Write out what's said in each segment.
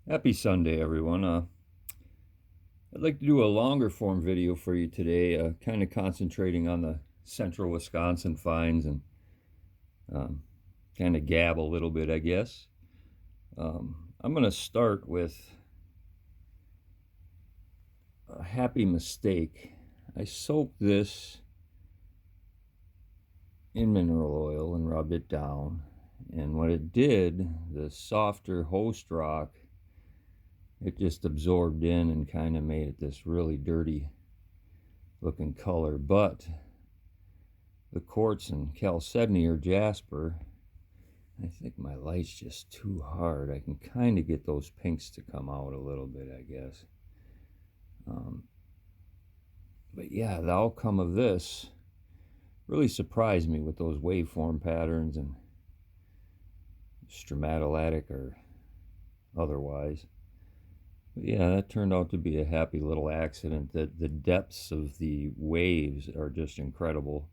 Happy Sunday, everyone. I'd like to do a longer form video for you today, kind of concentrating on the central Wisconsin finds and um, kind of gab a little bit, I guess. I'm going to start with a happy mistake. I soaked this in mineral oil and rubbed it down. And what it did, the softer host rock, it just absorbed in and kind of made it this really dirty looking color. But the quartz and chalcedony or jasper, I think my light's just too hard. I can kind of get those pinks to come out a little bit, I guess. But yeah, the outcome of this really surprised me with those waveform patterns and stromatolitic or otherwise. But yeah, that turned out to be a happy little accident. That the depths of the waves are just incredible,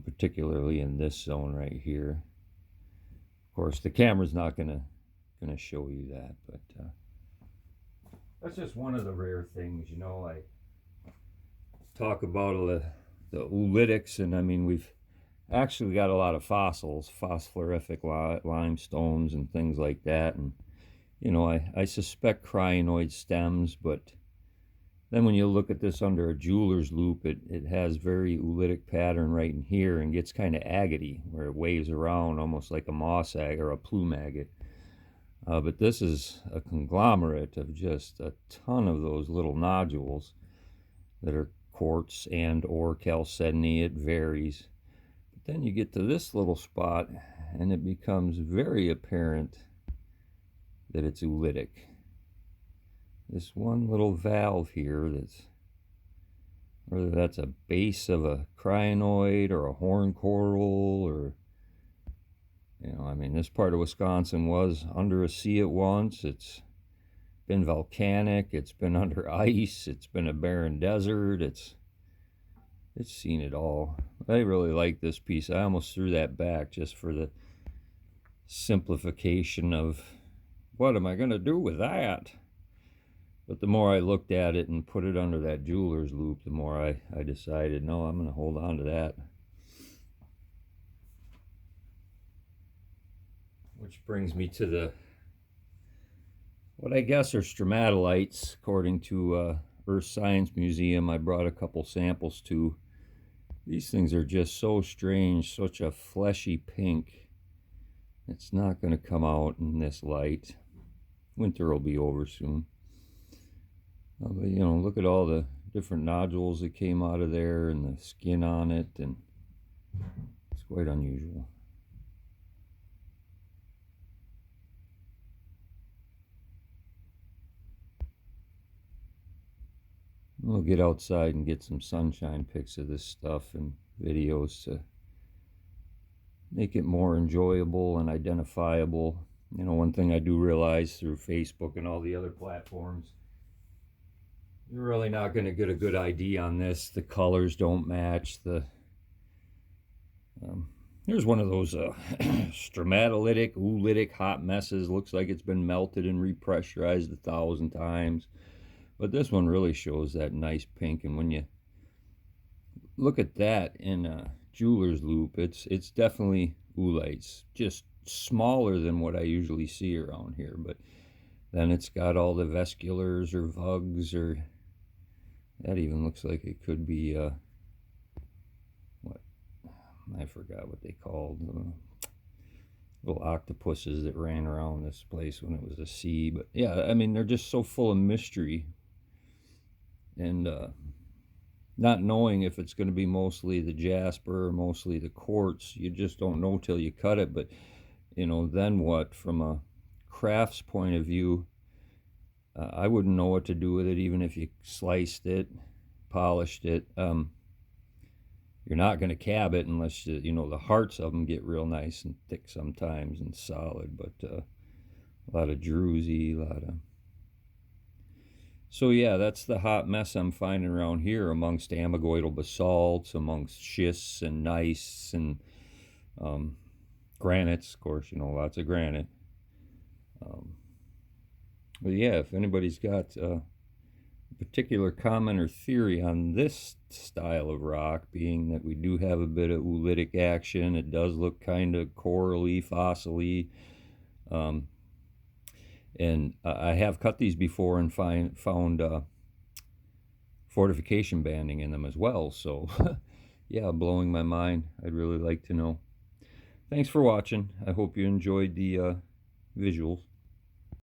particularly in this zone right here. Of course, the camera's not gonna show you that, but that's just one of the rare things. I talk about the oolitics, and I mean we've actually got a lot of fossils, phosphorific limestones and things like that, and I suspect crinoid stems, but then when you look at this under a jeweler's loop, it has very oolitic pattern right in here and gets kind of agate, where it waves around almost like a moss agate or a plume agate. But this is a conglomerate of just a ton of those little nodules that are quartz and or chalcedony. It varies. But then you get to this little spot and it becomes very apparent that it's oolitic. This one little valve here, whether that's a base of a crinoid or a horn coral, or I mean, this part of Wisconsin was under a sea at once. It's been volcanic, it's been under ice, it's been a barren desert, it's seen it all. I really like this piece. I almost threw that back just for the simplification of what am I going to do with that? But the more I looked at it and put it under that jeweler's loop, the more I decided, no, I'm going to hold on to that. Which brings me to what I guess are stromatolites, according to Earth Science Museum. I brought a couple samples to. These things are just so strange, such a fleshy pink. It's not going to come out in this light. Winter will be over soon. But look at all the different nodules that came out of there and the skin on it, and it's quite unusual. We'll get outside and get some sunshine pics of this stuff and videos to make it more enjoyable and identifiable. One thing I do realize through Facebook and all the other platforms, you're really not going to get a good ID on this. The colors don't match. Here's one of those stromatolitic, oolitic hot messes. Looks like it's been melted and repressurized 1,000 times. But this one really shows that nice pink. And when you look at that in a jeweler's loop, it's definitely oolites. Just smaller than what I usually see around here. But then it's got all the vesculars or vugs, or that even looks like it could be what I forgot what they called, little octopuses that ran around this place when it was a sea. But yeah, I mean, they're just so full of mystery, and not knowing if it's going to be mostly the jasper or mostly the quartz. You just don't know till you cut it. But then what? From a crafts point of view, I wouldn't know what to do with it, even if you sliced it, polished it. You're not going to cab it unless the hearts of them get real nice and thick sometimes and solid. But a lot of druzy, So yeah, that's the hot mess I'm finding around here amongst amygoidal basalts, amongst schists and gneiss and granites. Of course, lots of granite. But yeah, if anybody's got a particular comment or theory on this style of rock, being that we do have a bit of oolitic action, it does look kind of corally, fossily, um, and I have cut these before and found fortification banding in them as well. So, yeah, blowing my mind. I'd really like to know. Thanks for watching. I hope you enjoyed the visuals.